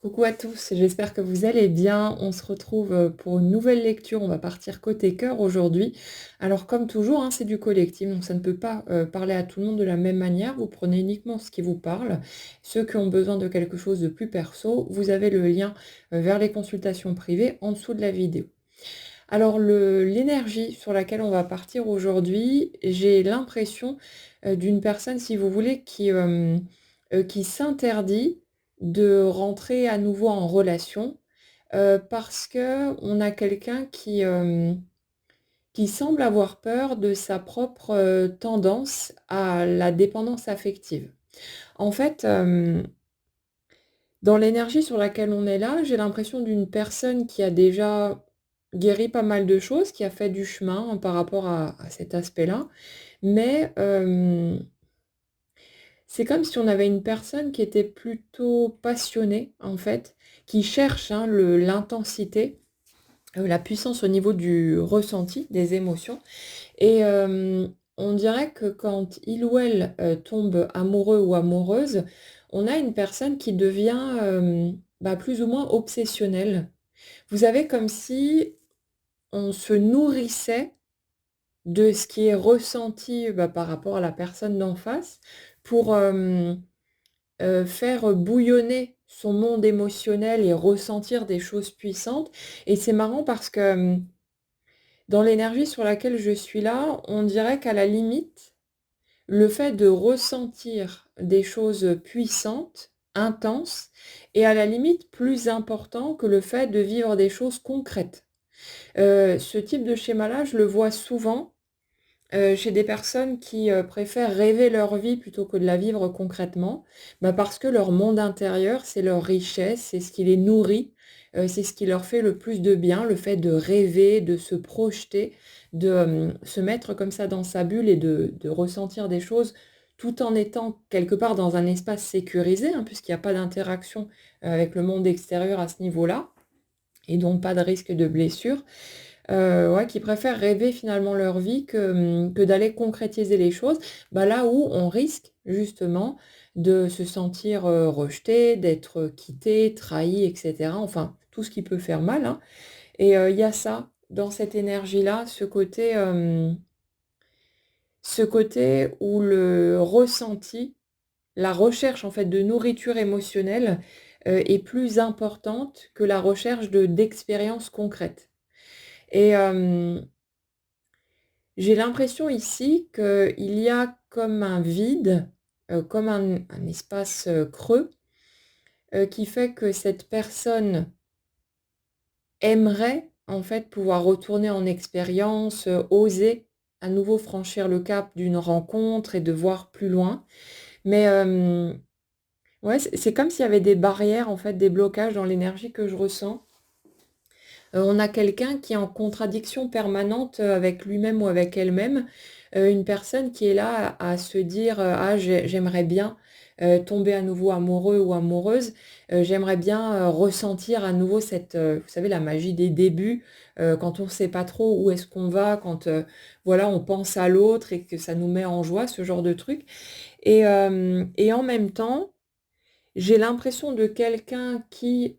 Coucou à tous, j'espère que vous allez bien. On se retrouve pour une nouvelle lecture. On va partir côté cœur aujourd'hui. Alors comme toujours, hein, c'est du collectif, donc ça ne peut pas parler à tout le monde de la même manière. Vous prenez uniquement ce qui vous parle. Ceux qui ont besoin de quelque chose de plus perso, vous avez le lien vers les consultations privées en dessous de la vidéo. Alors l'énergie sur laquelle on va partir aujourd'hui, j'ai l'impression d'une personne, si vous voulez, qui s'interdit de rentrer à nouveau en relation, parce qu'on a quelqu'un qui semble avoir peur de sa propre, tendance à la dépendance affective. En fait, dans l'énergie sur laquelle on est là, j'ai l'impression d'une personne qui a déjà guéri pas mal de choses, qui a fait du chemin par rapport à cet aspect-là. Mais, c'est comme si on avait une personne qui était plutôt passionnée, en fait, qui cherche, hein, l'intensité, la puissance au niveau du ressenti, des émotions. Et on dirait que quand il ou elle, tombe amoureux ou amoureuse, on a une personne qui devient, plus ou moins obsessionnelle. Vous savez, comme si on se nourrissait de ce qui est ressenti, par rapport à la personne d'en face pour, faire bouillonner son monde émotionnel et ressentir des choses puissantes. Et c'est marrant parce que, dans l'énergie sur laquelle je suis là, on dirait qu'à la limite, le fait de ressentir des choses puissantes, intenses, est à la limite plus important que le fait de vivre des choses concrètes. Ce type de schéma-là, je le vois souvent, chez des personnes qui, préfèrent rêver leur vie plutôt que de la vivre concrètement. Parce que leur monde intérieur, c'est leur richesse, c'est ce qui les nourrit, c'est ce qui leur fait le plus de bien, le fait de rêver, de se projeter, de, se mettre comme ça dans sa bulle et de ressentir des choses tout en étant quelque part dans un espace sécurisé, hein, puisqu'il y a pas d'interaction, avec le monde extérieur à ce niveau-là et donc pas de risque de blessure. Ouais, qui préfèrent rêver finalement leur vie que d'aller concrétiser les choses. Là où on risque justement de se sentir, rejeté, d'être quitté, trahi et cetera. Enfin, tout ce qui peut faire mal, hein. Et il y a ça, dans cette énergie-là, ce côté où le ressenti, la recherche en fait de nourriture émotionnelle, est plus importante que la recherche d'expériences concrètes. Et j'ai l'impression ici qu'il y a comme un vide, comme un espace, creux, qui fait que cette personne aimerait, en fait, pouvoir retourner en expérience, oser à nouveau franchir le cap d'une rencontre et de voir plus loin. Mais, ouais, c'est comme s'il y avait des barrières, en fait, des blocages dans l'énergie que je ressens. On a quelqu'un qui est en contradiction permanente, avec lui-même ou avec elle-même. Une personne qui est là à se dire, «Ah j'aimerais bien, tomber à nouveau amoureux ou amoureuse. J'aimerais bien, ressentir à nouveau cette, vous savez la magie des débuts, quand on ne sait pas trop où est-ce qu'on va, quand, voilà on pense à l'autre et que ça nous met en joie», ce genre de truc. Et en même temps, j'ai l'impression de quelqu'un qui,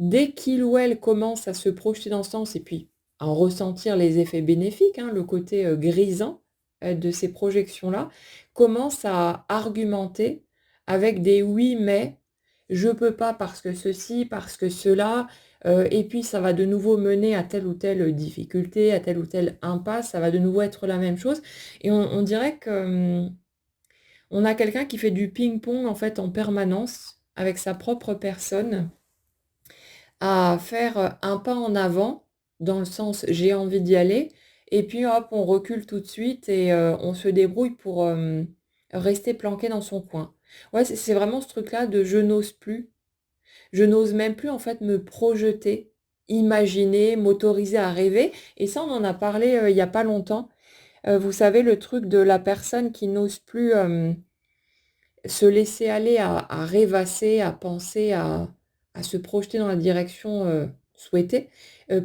dès qu'il ou elle commence à se projeter dans ce sens et puis à en ressentir les effets bénéfiques, hein, le côté, grisant, de ces projections-là, commence à argumenter avec des «oui mais», «je peux pas parce que ceci, parce que cela», et puis ça va de nouveau mener à telle ou telle, difficulté, à telle ou telle impasse, ça va de nouveau être la même chose et on dirait que, on a quelqu'un qui fait du ping-pong en fait en permanence avec sa propre personne à faire, un pas en avant, dans le sens «j'ai envie d'y aller» et puis hop, on recule tout de suite et on se débrouille pour, rester planqué dans son coin. Ouais, c'est vraiment ce truc-là de je n'ose plus. Je n'ose même plus en fait me projeter, imaginer, m'autoriser à rêver et ça on en a parlé, il y a pas longtemps. Vous savez le truc de la personne qui n'ose plus, se laisser aller à rêvasser, à penser, à se projeter dans la direction, souhaitée,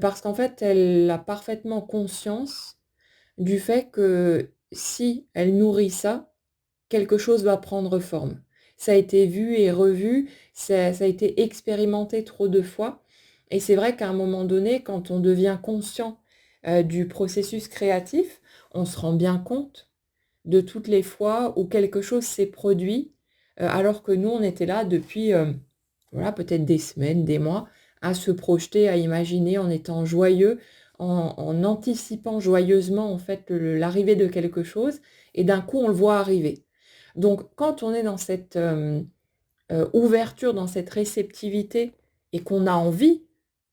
parce qu'en fait, elle a parfaitement conscience du fait que si elle nourrit ça, quelque chose va prendre forme. ça a été vu et revu, ça a été expérimenté trop de fois et c'est vrai qu'à un moment donné, quand on devient conscient, du processus créatif, on se rend bien compte de toutes les fois où quelque chose s'est produit, alors que nous, on était là depuis, voilà, peut-être des semaines, des mois, à se projeter, à imaginer en étant joyeux, en anticipant joyeusement, en fait, l'arrivée de quelque chose et d'un coup, on le voit arriver. Donc quand on est dans cette, ouverture, dans cette réceptivité et qu'on a envie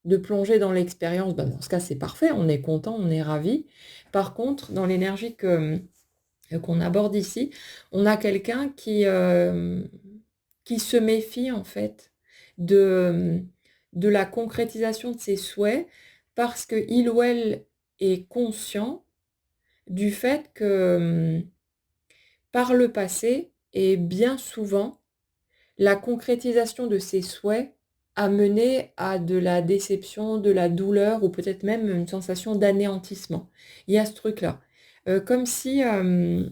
de plonger dans l'expérience, bah, dans ce cas, c'est parfait, on est content, on est ravi. Par contre, dans l'énergie qu'on aborde ici, on a quelqu'un qui se méfie en fait de la concrétisation de ses souhaits parce qu'il ou elle est conscient du fait que, par le passé et bien souvent, la concrétisation de ses souhaits a mené à de la déception, de la douleur ou peut-être même une sensation d'anéantissement. Il y a ce truc-là. Comme si, vous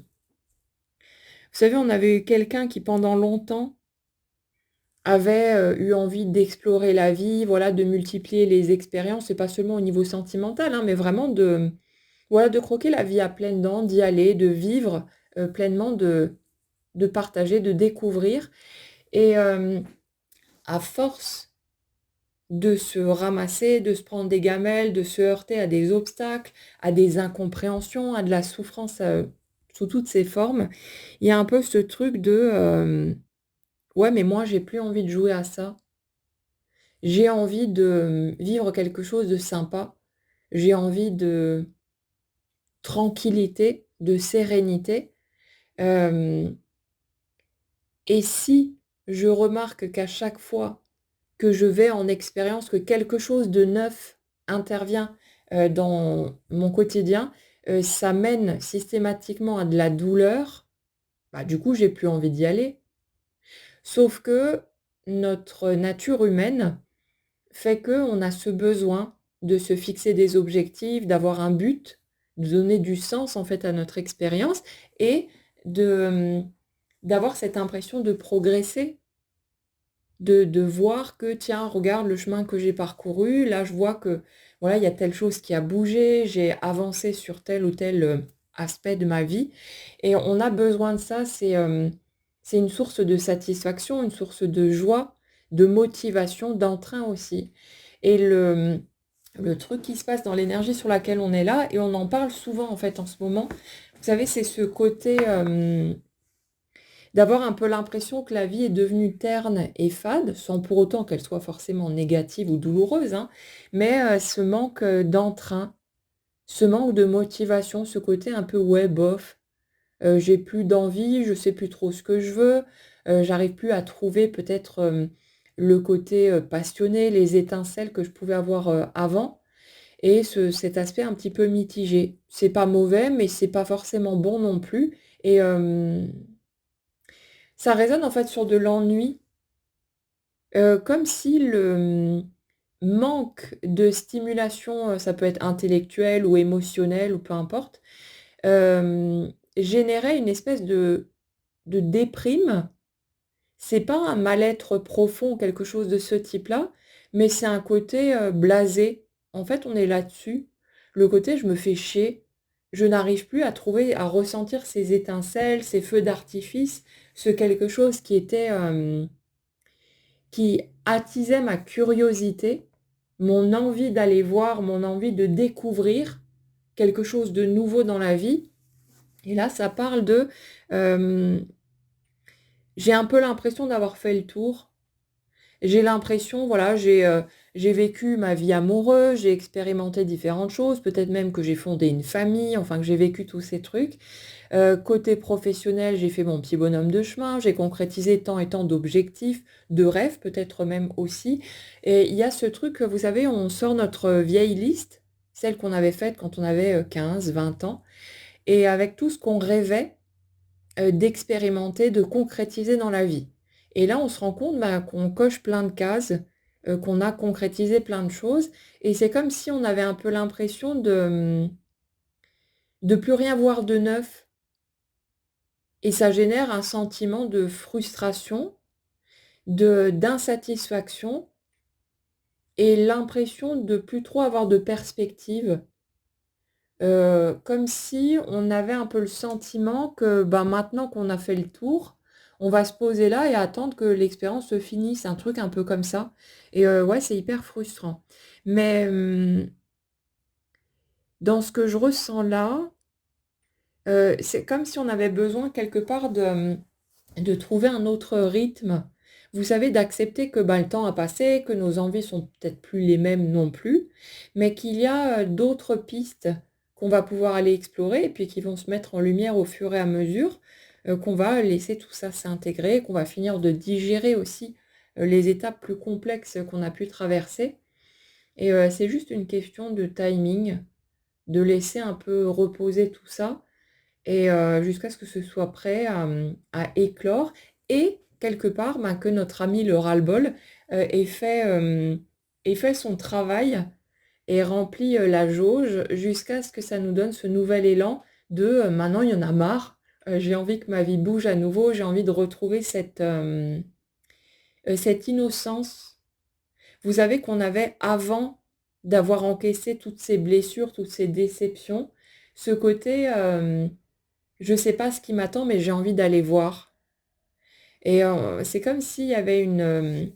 savez, on avait eu quelqu'un qui pendant longtemps avait, eu envie d'explorer la vie, voilà, de multiplier les expériences et pas seulement au niveau sentimental, hein, mais vraiment de, voilà, de croquer la vie à pleines dents, d'y aller, de vivre, pleinement, de partager, de découvrir et à force de se ramasser, de se prendre des gamelles, de se heurter à des obstacles, à des incompréhensions, à de la souffrance, sous toutes ses formes, il y a un peu ce truc de, ouais, mais moi, j'ai plus envie de jouer à ça. J'ai envie de, vivre quelque chose de sympa. J'ai envie de tranquillité, de sérénité. Hem et si je remarque qu'à chaque fois que je vais en expérience, que quelque chose de neuf intervient, dans mon quotidien, ça mène systématiquement à de la douleur, bah, du coup, j'ai plus envie d'y aller. Sauf que notre nature humaine fait qu'on a ce besoin de se fixer des objectifs, d'avoir un but, de donner du sens en fait à notre expérience et de, d'avoir cette impression de progresser, de voir que tiens, regarde le chemin que j'ai parcouru, là je vois que voilà, il y a telle chose qui a bougé, j'ai avancé sur tel ou tel, aspect de ma vie et on a besoin de ça, c'est une source de satisfaction, une source de joie, de motivation, d'entrain aussi et le truc qui se passe dans l'énergie sur laquelle on est là et on en parle souvent en fait en ce moment, vous savez, c'est ce côté, d'avoir un peu l'impression que la vie est devenue terne et fade, sans pour autant qu'elle soit forcément négative ou douloureuse, hein, mais ce manque, d'entrain, ce manque de motivation, ce côté un peu ouais bof, j'ai plus d'envie, je sais plus trop ce que je veux, j'arrive plus à trouver peut-être, le côté, passionné, les étincelles que je pouvais avoir, avant et cet aspect un petit peu mitigé. C'est pas mauvais, mais c'est pas forcément bon non plus et ça résonne en fait sur de l'ennui, comme si le, manque de stimulation, ça peut être intellectuelle ou émotionnelle ou peu importe, générait une espèce de déprime. C'est pas un mal-être profond ou quelque chose de ce type-là, mais c'est un côté, blasé. En fait, on est là-dessus. Le côté: «Je me fais chier». Je n'arrive plus à trouver à ressentir ces étincelles, ces feux d'artifice, ce quelque chose qui était, qui attisait ma curiosité, mon envie d'aller voir, mon envie de découvrir quelque chose de nouveau dans la vie et là, ça parle de, hem, j'ai un peu l'impression d'avoir fait le tour. J'ai l'impression, voilà, j'ai vécu ma vie amoureuse, j'ai expérimenté différentes choses, peut-être même que j'ai fondé une famille, enfin que j'ai vécu tous ces trucs. Côté professionnel, j'ai fait mon petit bonhomme de chemin, j'ai concrétisé tant et tant d'objectifs, de rêves peut-être même aussi et il y a ce truc, vous savez, on sort notre vieille liste, celle qu'on avait faite quand on avait, 15-20 ans et avec tout ce qu'on rêvait d'expérimenter, de concrétiser dans la vie. Et là, on se rend compte, bah, qu'on coche plein de cases, qu'on a concrétisé plein de choses et c'est comme si on avait un peu l'impression de plus rien voir de neuf. et ça génère un sentiment de frustration, de d'insatisfaction et l'impression de plus trop avoir de perspective. Comme si on avait un peu le sentiment que, ben, maintenant qu'on a fait le tour, on va se poser là et attendre que l'expérience se finisse, un truc un peu comme ça et ouais, c'est hyper frustrant. Mais, dans ce que je ressens là, c'est comme si on avait besoin quelque part de trouver un autre rythme. Vous savez, d'accepter que, bah, le temps a passé, que nos envies sont peut-être plus les mêmes non plus, mais qu'il y a, d'autres pistes qu'on va pouvoir aller explorer et puis qui vont se mettre en lumière au fur et à mesure, qu'on va laisser tout ça s'intégrer, qu'on va finir de digérer aussi, les étapes plus complexes qu'on a pu traverser et c'est juste une question de timing, de laisser un peu reposer tout ça et jusqu'à ce que ce soit prêt à éclore et quelque part, ben, que notre ami le ras-le-bol, ait fait son travail et rempli, la jauge jusqu'à ce que ça nous donne ce nouvel élan de, «Maintenant il y en a marre, j'ai envie que ma vie bouge à nouveau, j'ai envie de retrouver cette innocence». Vous savez qu'on avait avant d'avoir encaissé toutes ces blessures, toutes ces déceptions, ce côté, je sais pas ce qui m'attend, mais j'ai envie d'aller voir et c'est comme s'il y avait une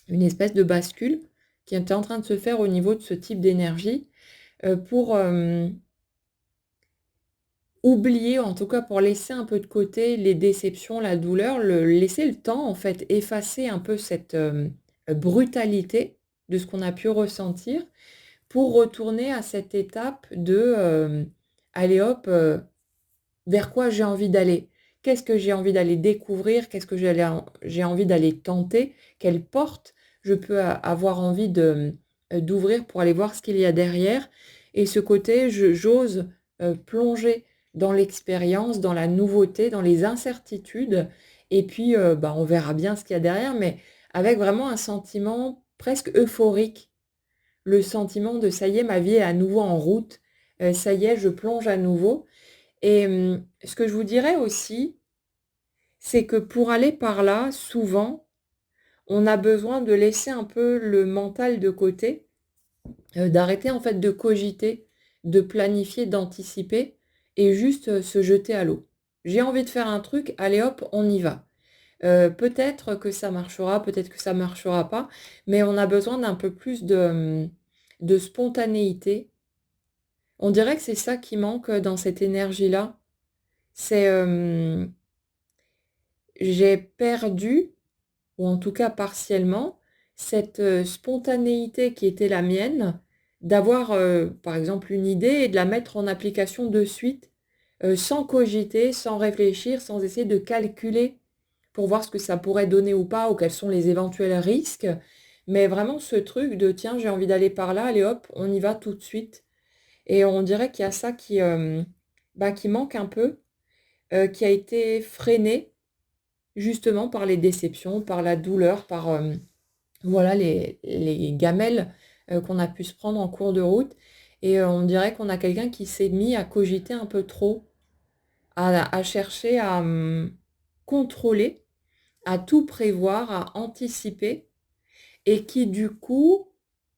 espèce de bascule qui était en train de se faire au niveau de ce type d'énergie, pour, oublier, en tout cas pour laisser un peu de côté les déceptions, la douleur, le laisser le temps en fait, effacer un peu cette, brutalité de ce qu'on a pu ressentir pour retourner à cette étape de, allez hop, vers quoi j'ai envie d'aller? Qu'est-ce que j'ai envie d'aller découvrir? Qu'est-ce que j'ai envie d'aller tenter? Quelle porte je peux avoir envie d'ouvrir pour aller voir ce qu'il y a derrière? Et ce côté, j'ose, plonger dans l'expérience, dans la nouveauté, dans les incertitudes et puis, bah, on verra bien ce qu'il y a derrière, mais avec vraiment un sentiment presque euphorique. Le sentiment de: «Ça y est, ma vie est à nouveau en route, ça y est, je plonge à nouveau». Et ce que je vous dirais aussi, c'est que pour aller par là, souvent, on a besoin de laisser un peu le mental de côté, d'arrêter en fait de cogiter, de planifier, d'anticiper et juste, se jeter à l'eau. J'ai envie de faire un truc, allez hop, on y va. Peut-être que ça marchera, peut-être que ça marchera pas, mais on a besoin d'un peu plus de spontanéité. On dirait que c'est ça qui manque, dans cette énergie-là. C'est, j'ai perdu, ou en tout cas partiellement, cette, spontanéité qui était la mienne, d'avoir, par exemple une idée et de la mettre en application de suite, sans cogiter, sans réfléchir, sans essayer de calculer pour voir ce que ça pourrait donner ou pas, ou quels sont les éventuels risques. Mais vraiment ce truc de: «Tiens, j'ai envie d'aller par là, allez hop, on y va tout de suite» et on dirait qu'il y a ça qui, bah, qui manque un peu, qui a été freiné justement par les déceptions, par la douleur, par, voilà les gamelles, qu'on a pu se prendre en cours de route et on dirait qu'on a quelqu'un qui s'est mis à cogiter un peu trop, à chercher à, contrôler, à tout prévoir, à anticiper et qui du coup,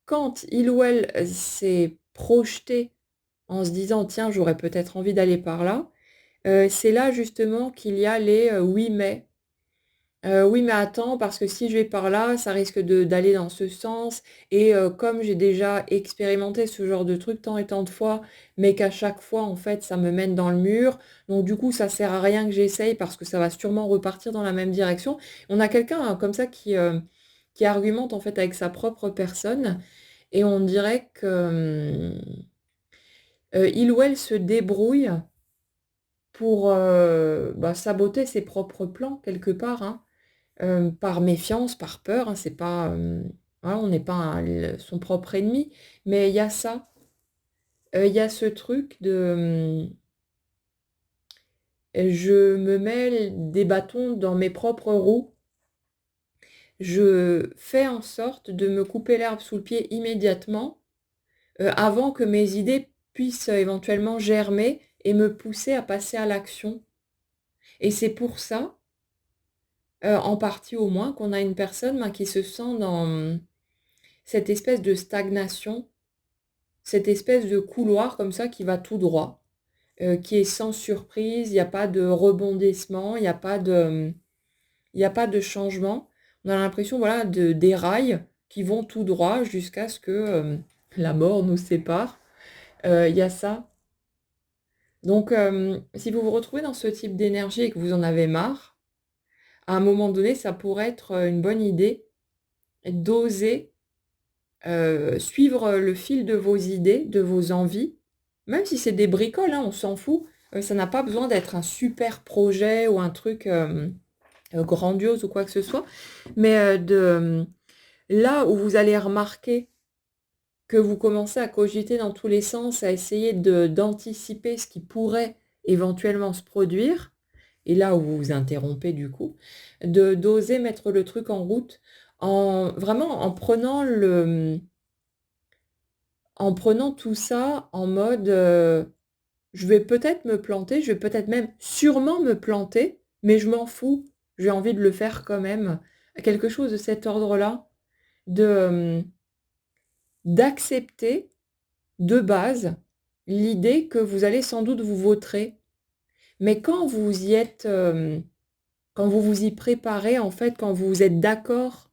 quand il ou elle, s'est projeté en se disant: «Tiens, j'aurais peut-être envie d'aller par là», c'est là justement qu'il y a les, «oui mais». Oui, mais attends, parce que si je vais par là, ça risque d'aller dans ce sens et comme j'ai déjà expérimenté ce genre de truc tant et tant de fois, mais qu'à chaque fois, en fait, ça me mène dans le mur, donc du coup, ça sert à rien que j'essaye parce que ça va sûrement repartir dans la même direction. On a quelqu'un, comme ça qui argumente, en fait, avec sa propre personne et on dirait que, il ou elle se débrouille pour, bah, saboter ses propres plans quelque part, hein. Par méfiance, par peur, hein, c'est pas, voilà, on n'est pas un le son propre ennemi, mais il y a ça, il y a ce truc de, je me mets des bâtons dans mes propres roues. Je fais en sorte de me couper l'herbe sous le pied immédiatement, avant que mes idées puissent, éventuellement germer et me pousser à passer à l'action. Et c'est pour ça, en partie au moins, qu'on a une personne, ben, qui se sent dans, cette espèce de stagnation, cette espèce de couloir comme ça qui va tout droit, qui est sans surprise, il y a pas de rebondissement, il y a pas de changement. On a l'impression, voilà, de des rails qui vont tout droit jusqu'à ce que, la mort nous sépare. Il y a ça. Donc, si vous vous retrouvez dans ce type d'énergie et que vous en avez marre, à un moment donné, ça pourrait être, une bonne idée d'oser, suivre, le fil de vos idées, de vos envies, même si c'est des bricoles, hein, on s'en fout. Ça n'a pas besoin d'être un super projet ou un truc, grandiose ou quoi que ce soit, mais, là où vous allez remarquer que vous commencez à cogiter dans tous les sens, à essayer d'anticiper ce qui pourrait éventuellement se produire, et là où vous vous interrompez du coup, d'oser mettre le truc en route en vraiment en prenant tout ça en mode, je vais peut-être me planter, je vais peut-être même sûrement me planter, mais je m'en fous, j'ai envie de le faire quand même. Quelque chose de cet ordre-là, de, d'accepter de base l'idée que vous allez sans doute vous vautrer. Mais quand vous y êtes, quand vous vous y préparez, en fait, quand vous êtes d'accord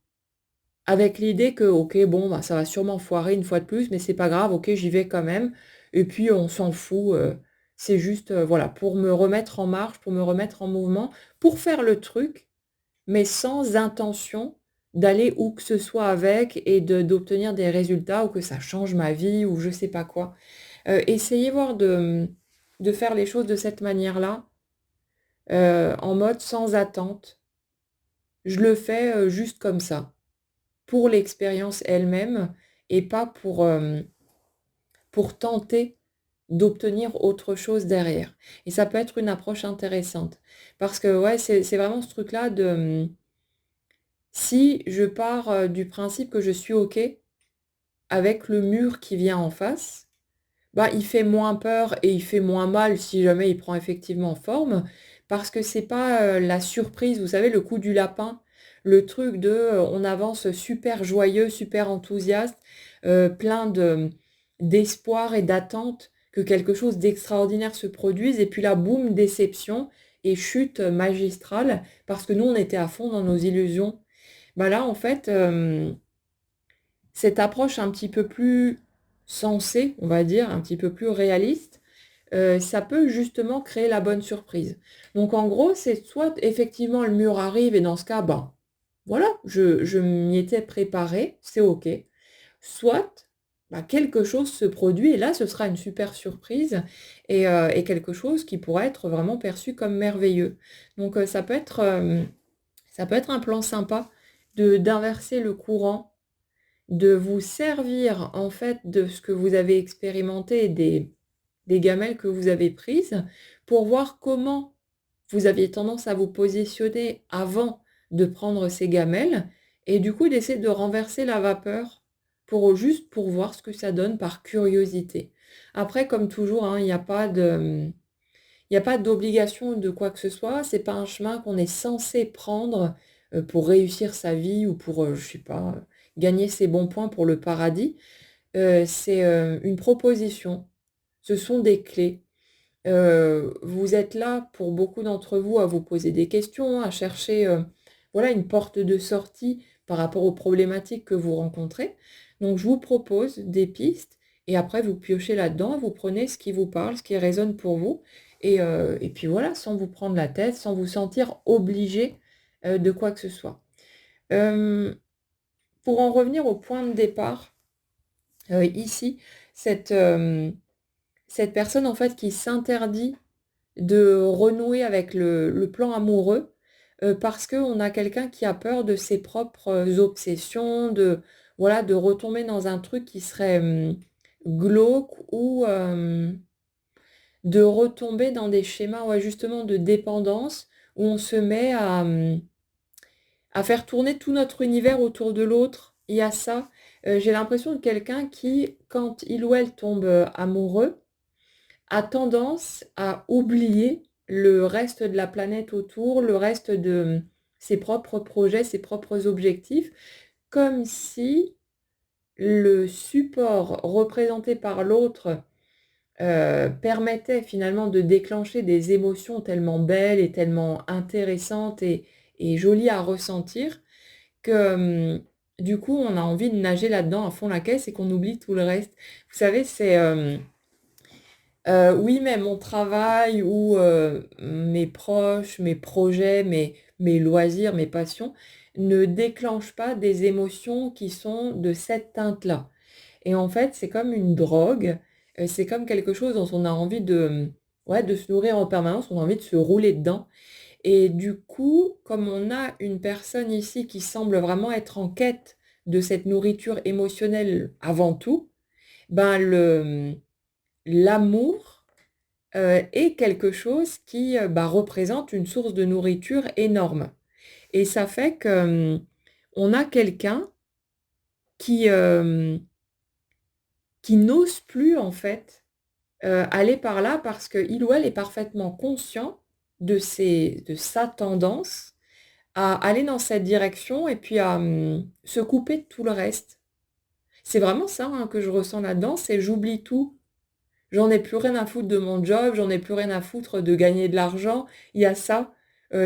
avec l'idée que: «OK, bon, bah, ça va sûrement foirer une fois de plus, mais c'est pas grave, OK, j'y vais quand même et puis on s'en fout, c'est juste, voilà, pour me remettre en marche, pour me remettre en mouvement, pour faire le truc, mais sans intention d'aller où que ce soit avec et d'obtenir des résultats ou que ça change ma vie ou je sais pas quoi». Essayez voir de faire les choses de cette manière-là, en mode sans attente. Je le fais, juste comme ça, pour l'expérience elle-même et pas pour tenter d'obtenir autre chose derrière. Et ça peut être une approche intéressante. Parce que ouais, c'est vraiment ce truc-là de, si je pars, du principe que je suis OK avec le mur qui vient en face, bah, il fait moins peur et il fait moins mal si jamais il prend effectivement forme, parce que c'est pas, la surprise, vous savez, le coup du lapin, le truc de, on avance super joyeux, super enthousiaste, plein d'espoir et d'attente que quelque chose d'extraordinaire se produise et puis là, boum, déception et chute, magistrale parce que nous, on était à fond dans nos illusions. Bah, là, en fait, cette approche un petit peu plus sensée, on va dire, un petit peu plus réaliste, ça peut justement créer la bonne surprise. Donc en gros, c'est soit effectivement le mur arrive et dans ce cas, ben, voilà, je m'y étais préparée, c'est OK. Soit, bah, quelque chose se produit et là, ce sera une super surprise et quelque chose qui pourrait être vraiment perçu comme merveilleux. Donc ça peut être un plan sympa de d'inverser le courant, de vous servir en fait de ce que vous avez expérimenté, des gamelles que vous avez prises, pour voir comment vous aviez tendance à vous positionner avant de prendre ces gamelles et du coup d'essayer de renverser la vapeur juste pour voir ce que ça donne par curiosité. Après comme toujours, hein, il y a pas d'obligation de quoi que ce soit, c'est pas un chemin qu'on est censé prendre, pour réussir sa vie ou pour, je sais pas, gagner ses bons points pour le paradis. C'est, une proposition. Ce sont des clés. Vous êtes là pour beaucoup d'entre vous à vous poser des questions, à chercher, voilà une porte de sortie par rapport aux problématiques que vous rencontrez. Donc je vous propose des pistes et après vous piochez là-dedans, vous prenez ce qui vous parle, ce qui résonne pour vous et puis voilà, sans vous prendre la tête, sans vous sentir obligé, de quoi que ce soit. Hem, pour en revenir au point de départ, ici, cette, cette personne en fait qui s'interdit de renouer avec le plan amoureux, parce qu'on a quelqu'un qui a peur de ses propres obsessions, de voilà, de retomber dans un truc qui serait, glauque ou, de retomber dans des schémas, ouais, justement de dépendance où on se met à faire tourner tout notre univers autour de l'autre. Il y a ça, j'ai l'impression de quelqu'un qui, quand il ou elle tombe, amoureux, a tendance à oublier le reste de la planète autour, le reste de ses propres projets, ses propres objectifs, comme si le support représenté par l'autre, permettait finalement de déclencher des émotions tellement belles et tellement intéressantes et jolies à ressentir que, du coup, on a envie de nager là-dedans à fond la caisse et qu'on oublie tout le reste. Vous savez, oui, mais mon travail ou mes proches, mes projets, mes loisirs, mes passions ne déclenchent pas des émotions qui sont de cette teinte-là. Et en fait, c'est comme une drogue, c'est comme quelque chose dont on a envie ouais, de se nourrir en permanence, on a envie de se rouler dedans. Et du coup, comme on a une personne ici qui semble vraiment être en quête de cette nourriture émotionnelle avant tout, ben l'amour, est quelque chose qui, bah, représente une source de nourriture énorme. Et ça fait que, on a quelqu'un qui, qui n'ose plus en fait, aller par là parce qu'il ou elle est parfaitement conscient de sa tendance à aller dans cette direction et puis à, se couper de tout le reste. C'est vraiment ça, hein, que je ressens là-dedans, c'est j'oublie tout. J'en ai plus rien à foutre de mon job, j'en ai plus rien à foutre de gagner de l'argent. Il y a ça,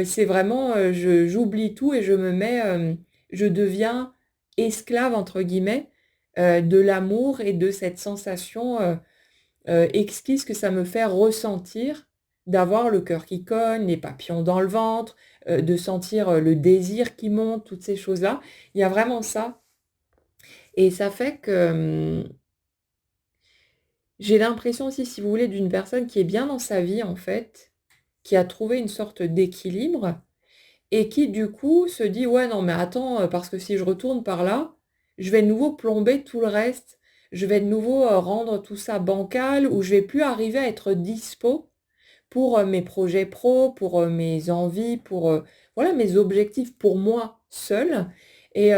c'est vraiment, j'oublie tout et je deviens «esclave» entre guillemets, de l'amour et de cette sensation, exquise que ça me fait ressentir, d'avoir le cœur qui cogne, les papillons dans le ventre, de sentir, le désir qui monte, toutes ces choses-là. Il y a vraiment ça et ça fait que, j'ai l'impression aussi, si vous voulez, d'une personne qui est bien dans sa vie, en fait, qui a trouvé une sorte d'équilibre et qui, du coup, se dit: «Ouais, non, mais attends, parce que si je retourne par là, je vais de nouveau plomber tout le reste. Je vais de nouveau, rendre tout ça bancal ou je vais plus arriver à être dispo pour, mes projets pro, pour, mes envies, pour, voilà, mes objectifs pour moi seule» et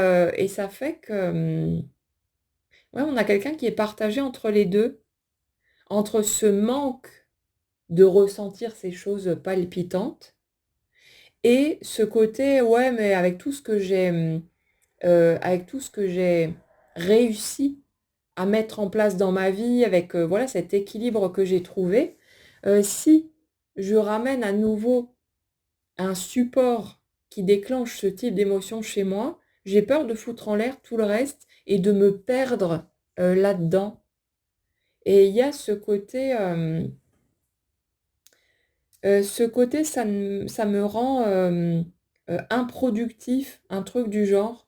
ça fait que, ouais, on a quelqu'un qui est partagé entre les 2, entre ce manque de ressentir ces choses palpitantes et ce côté: «Ouais, mais avec tout ce que j'ai, avec tout ce que j'ai réussi à mettre en place dans ma vie, avec, voilà, cet équilibre que j'ai trouvé, si je ramène à nouveau un support qui déclenche ce type d'émotion chez moi, j'ai peur de foutre en l'air tout le reste et de me perdre, là-dedans» et il y a ce côté ça me rend, improductif, un truc du genre.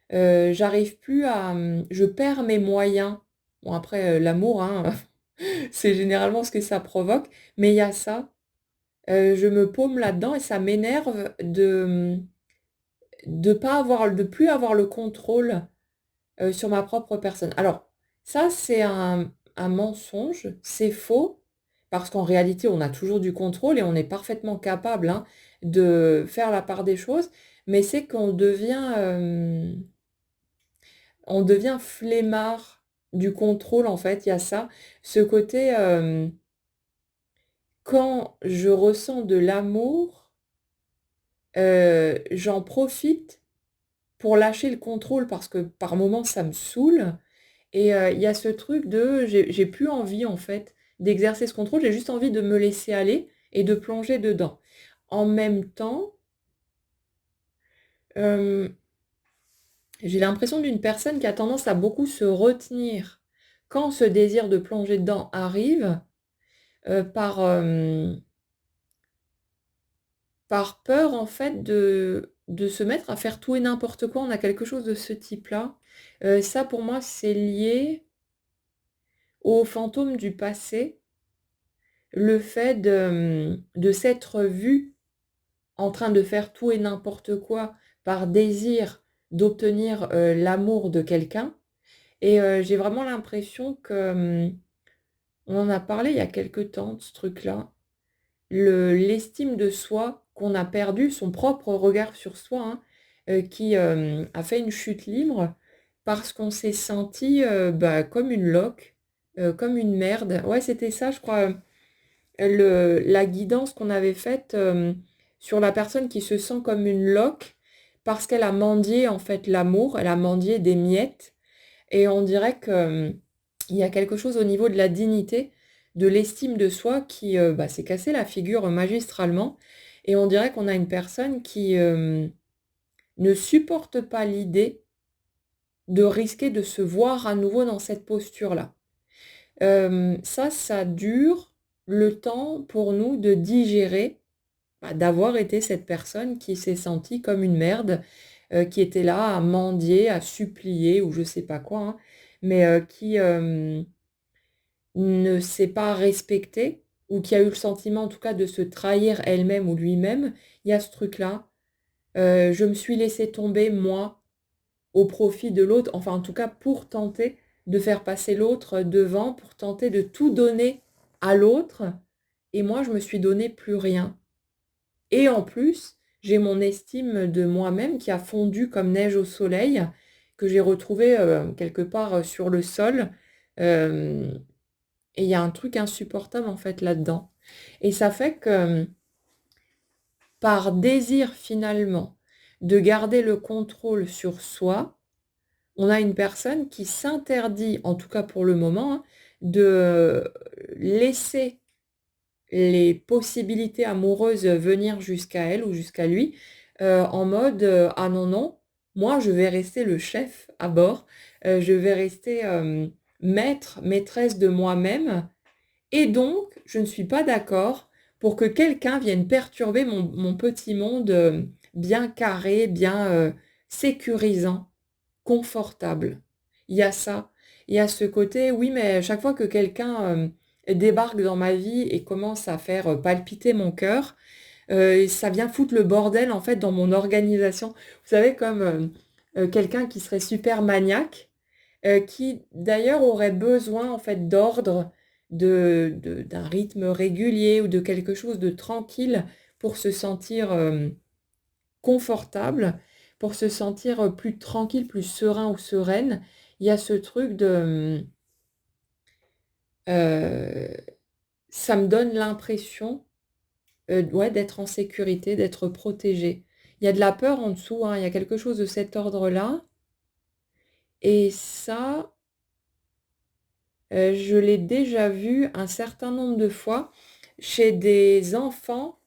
J'arrive plus à, je perds mes moyens. Bon après, l'amour, hein, c'est généralement ce que ça provoque, mais il y a ça. Je me paume là-dedans et ça m'énerve de plus avoir le contrôle, sur ma propre personne. Alors ça, c'est un mensonge, c'est faux, parce qu'en réalité, on a toujours du contrôle et on est parfaitement capable, hein, de faire la part des choses, mais c'est qu'on devient, on devient flemmard du contrôle, en fait, il y a ça. Ce côté, quand je ressens de l'amour, j'en profite pour lâcher le contrôle parce que par moments ça me saoule et il y a ce truc de j'ai plus envie en fait d'exercer ce contrôle, j'ai juste envie de me laisser aller et de plonger dedans. En même temps, hem, j'ai l'impression d'une personne qui a tendance à beaucoup se retenir quand ce désir de plonger dedans arrive, par, par peur en fait de se mettre à faire tout et n'importe quoi. On a quelque chose de ce type-là. Ça pour moi c'est lié aux fantômes du passé, le fait de s'être vu en train de faire tout et n'importe quoi par désir d'obtenir, l'amour de quelqu'un et j'ai vraiment l'impression que, on en a parlé il y a quelque temps de ce truc-là, l'estime de soi qu'on a perdu, son propre regard sur soi, hein, qui, a fait une chute libre parce qu'on s'est senti, bah, comme une loque, comme une merde. Ouais, c'était ça je crois, la guidance qu'on avait faite sur la personne qui se sent comme une loque parce qu'elle a mendié en fait l'amour, elle a mendié des miettes. Et on dirait que, il y a quelque chose au niveau de la dignité, de l'estime de soi qui s'est cassé la figure magistralement. Et on dirait qu'on a une personne qui ne supporte pas l'idée de risquer de se voir à nouveau dans cette posture-là. Ça dure le temps pour nous de digérer d'avoir été cette personne qui s'est sentie comme une merde, qui était là à mendier, à supplier ou je sais pas quoi, hein, mais qui ne s'est pas respectée ou qui a eu le sentiment en tout cas de se trahir elle-même ou lui-même. Il y a ce truc-là. Je me suis laissée tomber moi au profit de l'autre, enfin en tout cas pour tenter de faire passer l'autre devant, pour tenter de tout donner à l'autre. Et moi, je me suis donné plus rien. Et en plus, j'ai mon estime de moi-même qui a fondu comme neige au soleil, que j'ai retrouvé quelque part sur le sol. Euh, et il y a un truc insupportable en fait là-dedans. Et ça fait que par désir finalement de garder le contrôle sur soi, on a une personne qui s'interdit, en tout cas pour le moment, hein, de laisser les possibilités amoureuses venir jusqu'à elle ou jusqu'à lui, en mode, «Ah non, non, moi je vais rester le chef à bord, je vais rester, maître, maîtresse de moi-même et donc je ne suis pas d'accord pour que quelqu'un vienne perturber mon petit monde, bien carré, bien, sécurisant, confortable». Il y a ça. Il y a ce côté, oui, mais chaque fois que quelqu'un, débarque dans ma vie et commence à faire, palpiter mon cœur, ça vient foutre le bordel, en fait, dans mon organisation. Vous savez, comme, quelqu'un qui serait super maniaque, qui d'ailleurs aurait besoin, en fait, d'ordre, d'un rythme régulier ou de quelque chose de tranquille pour se sentir, confortable, pour se sentir, plus tranquille, plus serein ou sereine. Il y a ce truc de, ça me donne l'impression, ouais, d'être en sécurité, d'être protégée. Il y a de la peur en dessous, hein, il y a quelque chose de cet ordre-là et ça, je l'ai déjà vu un certain nombre de fois chez des enfants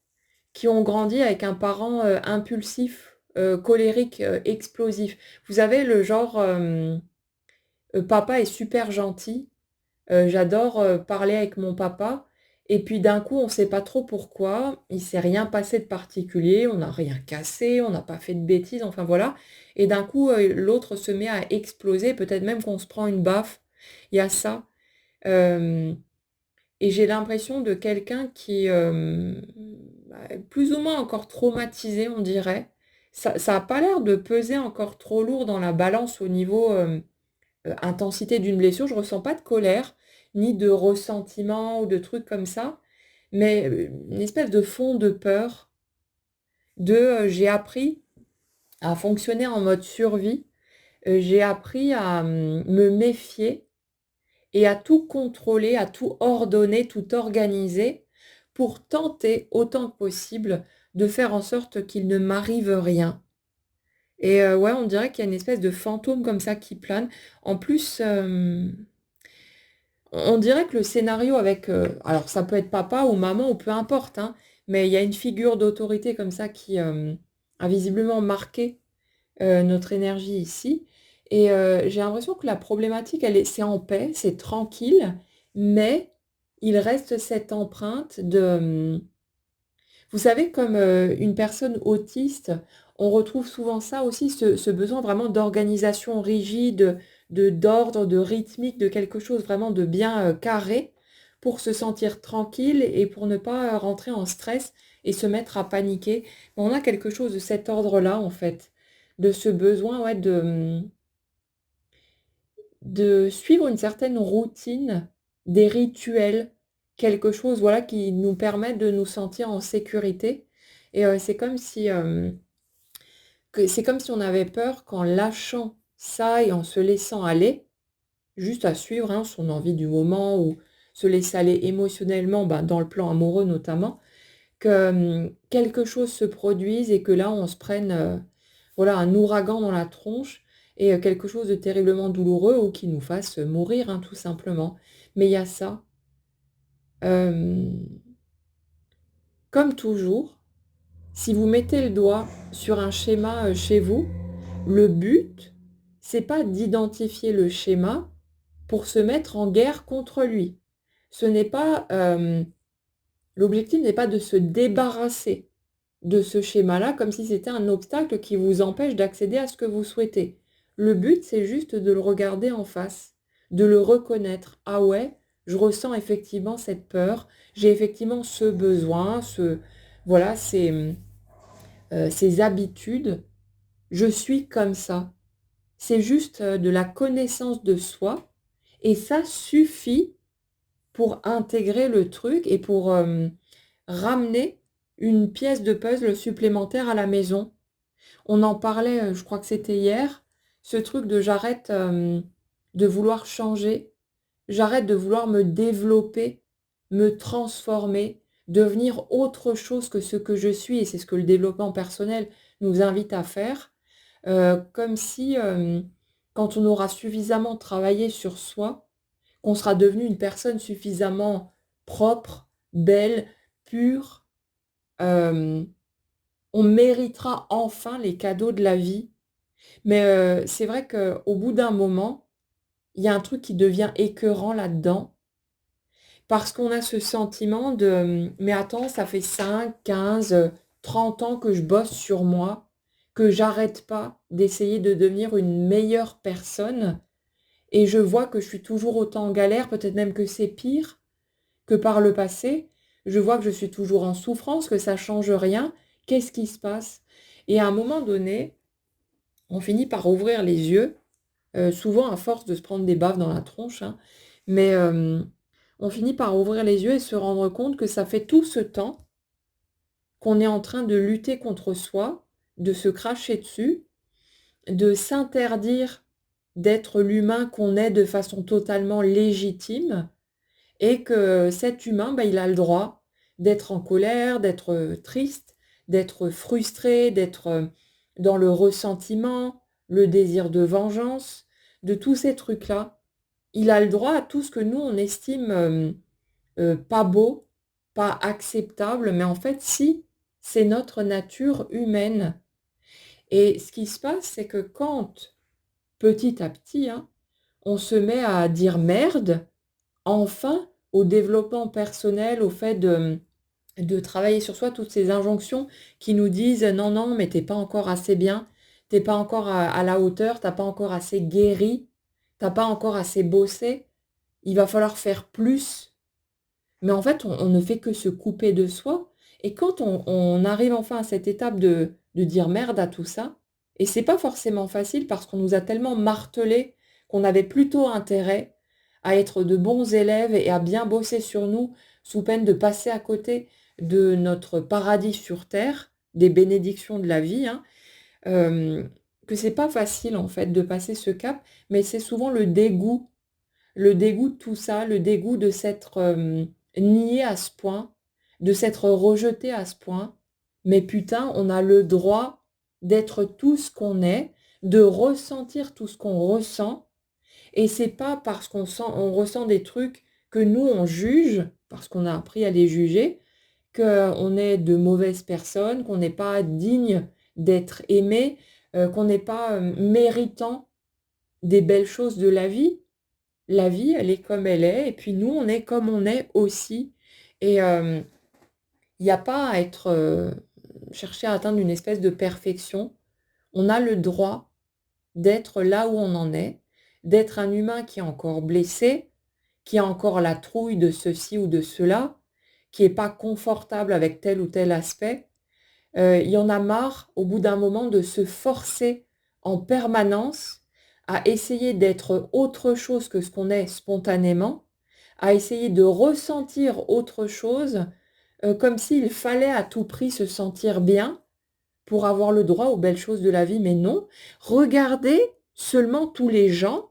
qui ont grandi avec un parent, impulsif, colérique, explosif. Vous avez le genre, papa est super gentil. J'adore, parler avec mon papa et puis d'un coup, on ne sait pas trop pourquoi, il s'est rien passé de particulier, on n'a rien cassé, on n'a pas fait de bêtises, enfin voilà et d'un coup, l'autre se met à exploser, peut-être même qu'on se prend une baffe. Il y a ça, hem et j'ai l'impression de quelqu'un qui, plus ou moins encore traumatisé, on dirait. Ça a pas l'air de peser encore trop lourd dans la balance au niveau, intensité d'une blessure, je ressens pas de colère, ni de ressentiment ou de trucs comme ça, mais, une espèce de fond de peur, j'ai appris à fonctionner en mode survie, j'ai appris à, me méfier et à tout contrôler, à tout ordonner, tout organiser pour tenter autant que possible de faire en sorte qu'il ne m'arrive rien et ouais, on dirait qu'il y a une espèce de fantôme comme ça qui plane. En plus, on dirait que le scénario avec, alors ça peut être papa ou maman ou peu importe, hein, mais il y a une figure d'autorité comme ça qui, a visiblement marqué, notre énergie ici et j'ai l'impression que la problématique c'est en paix, c'est tranquille, mais il reste cette empreinte de, vous savez comme, une personne autiste, on retrouve souvent ça aussi, ce besoin vraiment d'organisation rigide, d'ordre, de rythmique, de quelque chose vraiment de bien, carré pour se sentir tranquille et pour ne pas, rentrer en stress et se mettre à paniquer. On a quelque chose de cet ordre-là, en fait, de ce besoin, ouais, de suivre une certaine routine, des rituels, quelque chose, voilà, qui nous permettent de nous sentir en sécurité et c'est comme si on avait peur qu'en lâchant ça et en se laissant aller, juste à suivre, hein, son envie du moment ou se laisser aller émotionnellement, dans le plan amoureux notamment, que, quelque chose se produise et que là on se prenne, voilà, un ouragan dans la tronche et quelque chose de terriblement douloureux ou qui nous fasse mourir, hein, tout simplement. Mais il y a ça, hem, comme toujours, si vous mettez le doigt sur un schéma, chez vous, le but, c'est pas d'identifier le schéma pour se mettre en guerre contre lui. Ce n'est pas, l'objectif n'est pas de se débarrasser de ce schéma-là comme si c'était un obstacle qui vous empêche d'accéder à ce que vous souhaitez. Le but, c'est juste de le regarder en face, de le reconnaître. Ah ouais, je ressens effectivement cette peur, j'ai effectivement ce besoin, voilà, ces habitudes. Je suis comme ça. C'est juste, de la connaissance de soi et ça suffit pour intégrer le truc et pour, ramener une pièce de puzzle supplémentaire à la maison. On en parlait, je crois que c'était hier, ce truc de j'arrête, de vouloir changer, j'arrête de vouloir me développer, me transformer, devenir autre chose que ce que je suis et c'est ce que le développement personnel nous invite à faire. Comme si, quand on aura suffisamment travaillé sur soi, qu'on sera devenu une personne suffisamment propre, belle, pure, hem, on méritera enfin les cadeaux de la vie. Mais, c'est vrai qu'au bout d'un moment, il y a un truc qui devient écœurant là-dedans, parce qu'on a ce sentiment de, «Mais attends, ça fait 5, 15, 30 ans que je bosse sur moi, que j'arrête pas d'essayer de devenir une meilleure personne et je vois que je suis toujours autant en galère, peut-être même que c'est pire que par le passé. Je vois que je suis toujours en souffrance, que ça change rien. Qu'est-ce qui se passe?» Et à un moment donné, on finit par ouvrir les yeux, souvent à force de se prendre des baffes dans la tronche, hein, mais on finit par ouvrir les yeux et se rendre compte que ça fait tout ce temps qu'on est en train de lutter contre soi, de se cracher dessus, de s'interdire d'être l'humain qu'on est de façon totalement légitime et que cet humain, il a le droit d'être en colère, d'être, triste, d'être frustré, d'être, dans le ressentiment, le désir de vengeance, de tous ces trucs-là. Il a le droit à tout ce que nous on estime, pas beau, pas acceptable, mais en fait si, c'est notre nature humaine et ce qui se passe, c'est que quand, petit à petit, hein, on se met à dire: «Merde», enfin, au développement personnel, au fait de travailler sur soi, toutes ces injonctions qui nous disent: «Non, non, mais tu es pas encore assez bien, tu es pas encore à la hauteur, tu as pas encore assez guéri, tu as pas encore assez bossé, il va falloir faire plus». Mais en fait, on ne fait que se couper de soi et quand on arrive enfin à cette étape de dire merde à tout ça et c'est pas forcément facile parce qu'on nous a tellement martelé qu'on avait plutôt intérêt à être de bons élèves et à bien bosser sur nous sous peine de passer à côté de notre paradis sur terre, des bénédictions de la vie, hein, que c'est pas facile en fait de passer ce cap, mais c'est souvent le dégoût de tout ça, le dégoût de s'être, nié à ce point, de s'être rejeté à ce point. Mais putain, on a le droit d'être tout ce qu'on est, de ressentir tout ce qu'on ressent et c'est pas parce on ressent des trucs que nous on juge, parce qu'on a appris à les juger, qu'on est de mauvaises personnes, qu'on n'est pas digne d'être aimé, qu'on n'est pas, méritant des belles choses de la vie. La vie, elle est comme elle est et puis nous, on est comme on est aussi et il y a pas à être, chercher à atteindre une espèce de perfection. On a le droit d'être là où on en est, d'être un humain qui est encore blessé, qui a encore la trouille de ceci ou de cela, qui est pas confortable avec tel ou tel aspect. Il y en a marre, au bout d'un moment, de se forcer en permanence à essayer d'être autre chose que ce qu'on est spontanément, à essayer de ressentir autre chose, comme s'il fallait à tout prix se sentir bien pour avoir le droit aux belles choses de la vie. Mais non, regardez seulement tous les gens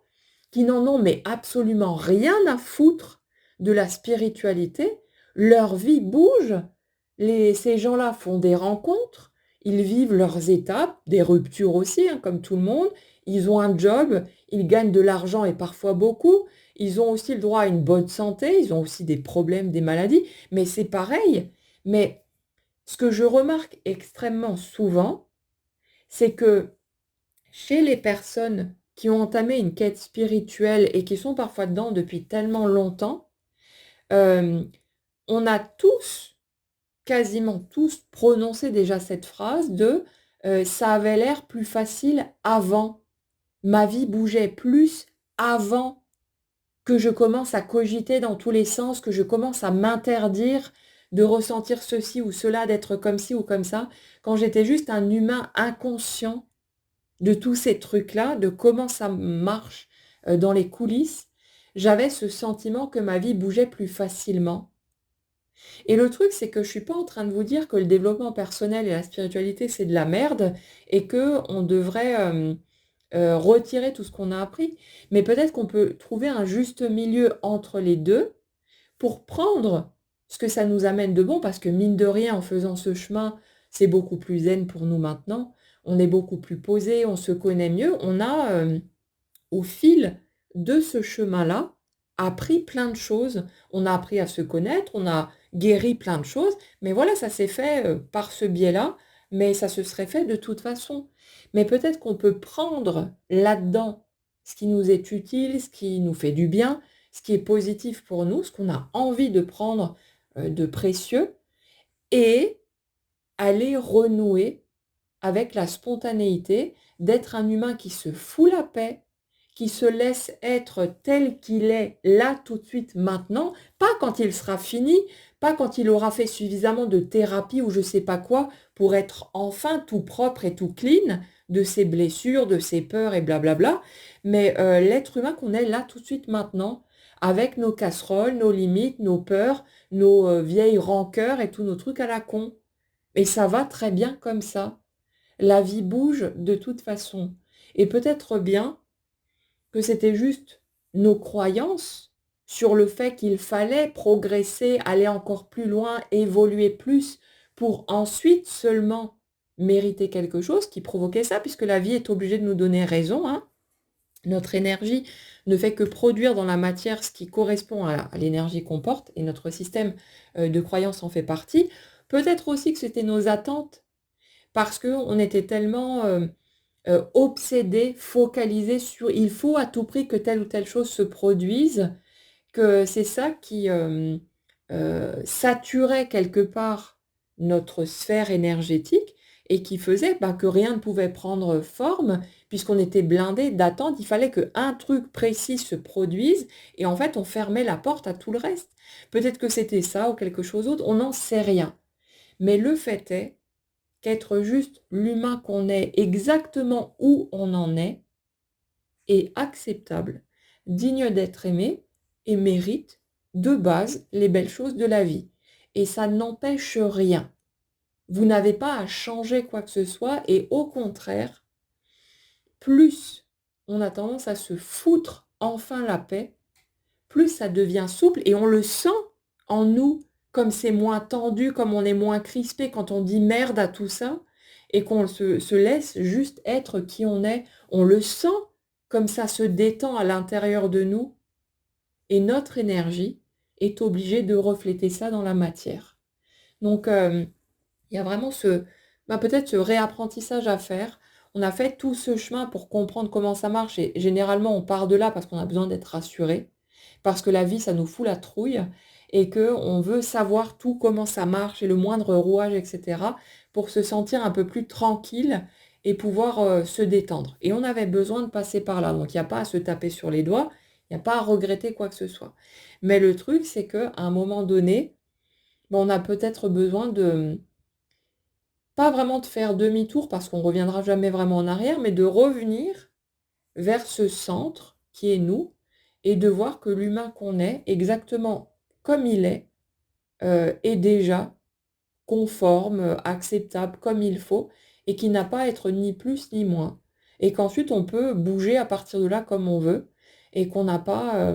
qui n'en ont mais absolument rien à foutre de la spiritualité, leur vie bouge. Ces gens-là font des rencontres, ils vivent leurs étapes, des ruptures aussi, hein, comme tout le monde. Ils ont un job, ils gagnent de l'argent et parfois beaucoup. Ils ont aussi le droit à une bonne santé, ils ont aussi des problèmes, des maladies, mais c'est pareil. Mais ce que je remarque extrêmement souvent, c'est que chez les personnes qui ont entamé une quête spirituelle et qui sont parfois dedans depuis tellement longtemps, euh, on a tous, quasiment tous, prononcé déjà cette phrase de ça avait l'air plus facile avant. Ma vie bougeait plus avant que je commence à cogiter dans tous les sens, que je commence à m'interdire de ressentir ceci ou cela, d'être comme ci ou comme ça, quand j'étais juste un humain inconscient de tous ces trucs-là, de comment ça marche dans les coulisses, j'avais ce sentiment que ma vie bougeait plus facilement. Et le truc, c'est que je suis pas en train de vous dire que le développement personnel et la spiritualité, c'est de la merde et que on devrait retirer tout ce qu'on a appris. Mais peut-être qu'on peut trouver un juste milieu entre les deux pour prendre ce que ça nous amène de bon, parce que mine de rien, en faisant ce chemin, c'est beaucoup plus zen pour nous maintenant. On est beaucoup plus posé, on se connaît mieux. On a, au fil de ce chemin-là, appris plein de choses. On a appris à se connaître, on a guéri plein de choses. Mais voilà, ça s'est fait par ce biais-là, mais ça se serait fait de toute façon. Mais peut-être qu'on peut prendre là-dedans ce qui nous est utile, ce qui nous fait du bien, ce qui est positif pour nous, ce qu'on a envie de prendre de précieux, et aller renouer avec la spontanéité d'être un humain qui se fout la paix, qui se laisse être tel qu'il est là tout de suite maintenant, pas quand il sera fini, pas quand il aura fait suffisamment de thérapie ou je sais pas quoi pour être enfin tout propre et tout clean de ses blessures, de ses peurs et blablabla, mais l'être humain qu'on est là tout de suite maintenant, avec nos casseroles, nos limites, nos peurs, nos vieilles rancœurs et tous nos trucs à la con. Et ça va très bien comme ça. La vie bouge de toute façon. Et peut-être bien que c'était juste nos croyances sur le fait qu'il fallait progresser, aller encore plus loin, évoluer plus, pour ensuite seulement mériter quelque chose qui provoquait ça, puisque la vie est obligée de nous donner raison, hein. Notre énergie ne fait que produire dans la matière ce qui correspond à l'énergie qu'on porte, et notre système de croyance en fait partie. Peut-être aussi que c'était nos attentes, parce qu'on était tellement obsédés, focalisés sur il faut à tout prix que telle ou telle chose se produise, que c'est ça qui saturait quelque part notre sphère énergétique et qui faisait que rien ne pouvait prendre forme puisqu'on était blindé d'attente. Il fallait qu'un truc précis se produise et en fait on fermait la porte à tout le reste. Peut-être que c'était ça ou quelque chose d'autre, on n'en sait rien. Mais le fait est qu'être juste l'humain qu'on est, exactement où on en est acceptable, digne d'être aimé et mérite de base les belles choses de la vie. Et ça n'empêche rien. Vous n'avez pas à changer quoi que ce soit et au contraire, plus on a tendance à se foutre enfin la paix, plus ça devient souple et on le sent en nous, comme c'est moins tendu, comme on est moins crispé quand on dit merde à tout ça et qu'on se laisse juste être qui on est. On le sent comme ça se détend à l'intérieur de nous et notre énergie est obligée de refléter ça dans la matière. Donc, il y a vraiment peut-être ce réapprentissage à faire. On a fait tout ce chemin pour comprendre comment ça marche et généralement on part de là parce qu'on a besoin d'être rassuré, parce que la vie ça nous fout la trouille et qu'on veut savoir tout comment ça marche et le moindre rouage, etc. pour se sentir un peu plus tranquille et pouvoir se détendre. Et on avait besoin de passer par là, donc il n'y a pas à se taper sur les doigts, il n'y a pas à regretter quoi que ce soit. Mais le truc c'est qu'à un moment donné, on a peut-être besoin de pas vraiment de faire demi-tour parce qu'on ne reviendra jamais vraiment en arrière, mais de revenir vers ce centre qui est nous et de voir que l'humain qu'on est, exactement comme il est déjà conforme, acceptable comme il faut et qui n'a pas à être ni plus ni moins. Et qu'ensuite on peut bouger à partir de là comme on veut et qu'on n'a pas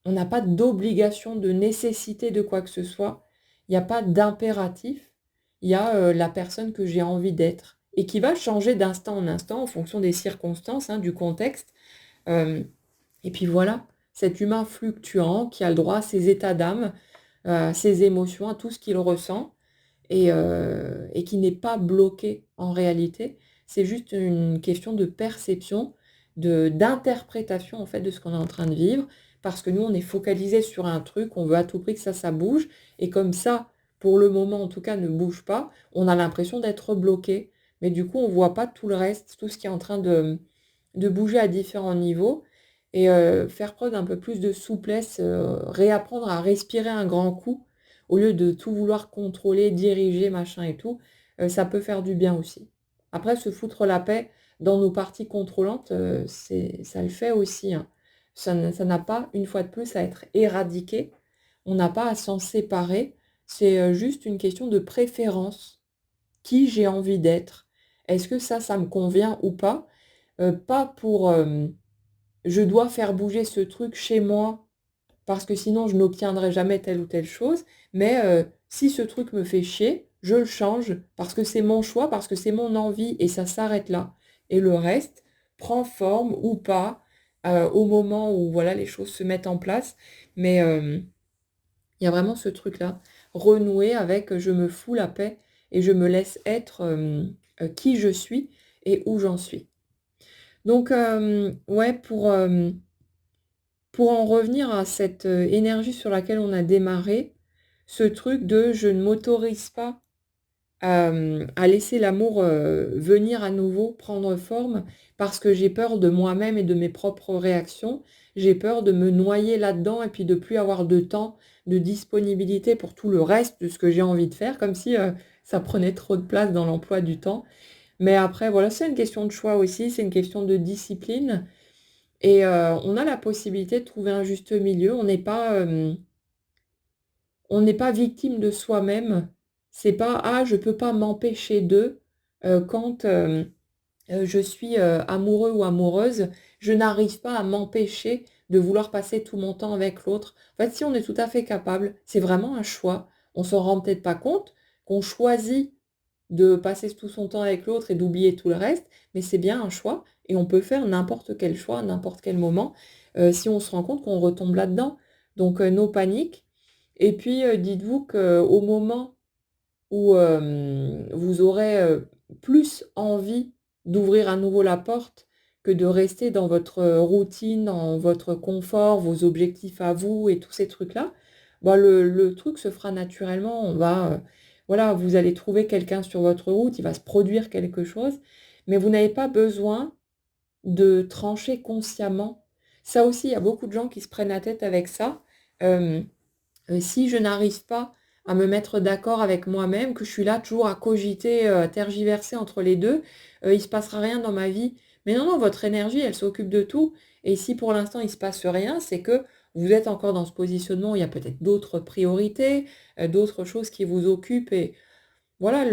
on n'a pas d'obligation, de nécessité de quoi que ce soit. Il n'y a pas d'impératif. Il y a la personne que j'ai envie d'être et qui va changer d'instant en instant en fonction des circonstances, hein, du contexte. Euh, et puis voilà, cet humain fluctuant qui a le droit à ses états d'âme, à ses émotions, à tout ce qu'il ressent et qui n'est pas bloqué en réalité. C'est juste une question de perception, d'interprétation en fait de ce qu'on est en train de vivre, parce que nous on est focalisé sur un truc, on veut à tout prix que ça bouge, et comme ça, pour le moment en tout cas, ne bouge pas, on a l'impression d'être bloqué, mais du coup on voit pas tout le reste, tout ce qui est en train de bouger à différents niveaux, et faire preuve d'un peu plus de souplesse, réapprendre à respirer un grand coup, au lieu de tout vouloir contrôler, diriger, machin et tout, ça peut faire du bien aussi. Après, se foutre la paix dans nos parties contrôlantes, ça le fait aussi, hein. Ça n'a pas, une fois de plus, à être éradiqué. On n'a pas à s'en séparer. C'est juste une question de préférence. Qui j'ai envie d'être? Est-ce que ça me convient ou pas? Pas pour je dois faire bouger ce truc chez moi parce que sinon je n'obtiendrai jamais telle ou telle chose, mais si ce truc me fait chier, je le change parce que c'est mon choix, parce que c'est mon envie et ça s'arrête là. Et le reste prend forme ou pas au moment où voilà les choses se mettent en place, mais il y a vraiment ce truc-là, renouer avec je me fous la paix et je me laisse être qui je suis et où j'en suis. Donc ouais, pour en revenir à cette énergie sur laquelle on a démarré, ce truc de je ne m'autorise pas à laisser l'amour venir à nouveau, prendre forme, parce que j'ai peur de moi-même et de mes propres réactions. J'ai peur de me noyer là-dedans et puis de plus avoir de temps, de disponibilité pour tout le reste de ce que j'ai envie de faire, comme si ça prenait trop de place dans l'emploi du temps. Mais après, voilà, c'est une question de choix aussi, c'est une question de discipline. Et on a la possibilité de trouver un juste milieu. On n'est pas victime de soi-même. C'est pas ah je peux pas m'empêcher de quand je suis amoureux ou amoureuse, je n'arrive pas à m'empêcher de vouloir passer tout mon temps avec l'autre. En fait, si on est tout à fait capable, c'est vraiment un choix. On s'en rend peut-être pas compte qu'on choisit de passer tout son temps avec l'autre et d'oublier tout le reste, mais c'est bien un choix et on peut faire n'importe quel choix à n'importe quel moment si on se rend compte qu'on retombe là-dedans. Donc, no panique. Et puis, dites-vous qu'au moment où vous aurez plus envie d'ouvrir à nouveau la porte que de rester dans votre routine, dans votre confort, vos objectifs à vous et tous ces trucs-là, bah, le truc se fera naturellement. Voilà, vous allez trouver quelqu'un sur votre route, il va se produire quelque chose, mais vous n'avez pas besoin de trancher consciemment. Ça aussi, il y a beaucoup de gens qui se prennent la tête avec ça. Euh, si je n'arrive pas à me mettre d'accord avec moi-même, que je suis là toujours à cogiter, à tergiverser entre les deux, il ne se passera rien dans ma vie. Mais non, non, votre énergie, elle s'occupe de tout. Et si pour l'instant il ne se passe rien, c'est que vous êtes encore dans ce positionnement où il y a peut-être d'autres priorités, d'autres choses qui vous occupent. Et voilà,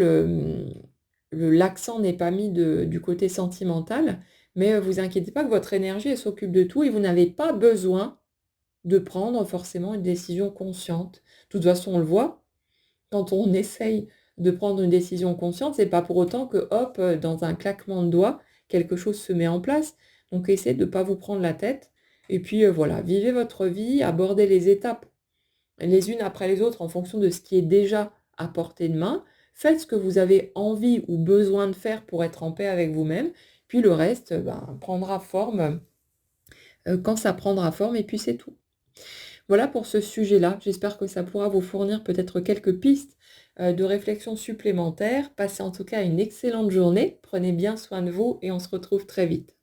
l'accent n'est pas mis du côté sentimental. Mais vous inquiétez pas que votre énergie, elle s'occupe de tout et vous n'avez pas besoin de prendre forcément une décision consciente. De toute façon, on le voit, quand on essaye de prendre une décision consciente, c'est pas pour autant que, hop, dans un claquement de doigts, quelque chose se met en place. Donc, essayez de ne pas vous prendre la tête. Et puis, voilà, vivez votre vie, abordez les étapes les unes après les autres en fonction de ce qui est déjà à portée de main. Faites ce que vous avez envie ou besoin de faire pour être en paix avec vous-même. Puis le reste, ben, prendra forme quand ça prendra forme, et puis c'est tout. Voilà pour ce sujet-là. J'espère que ça pourra vous fournir peut-être quelques pistes de réflexion supplémentaires. Passez en tout cas une excellente journée. Prenez bien soin de vous et on se retrouve très vite.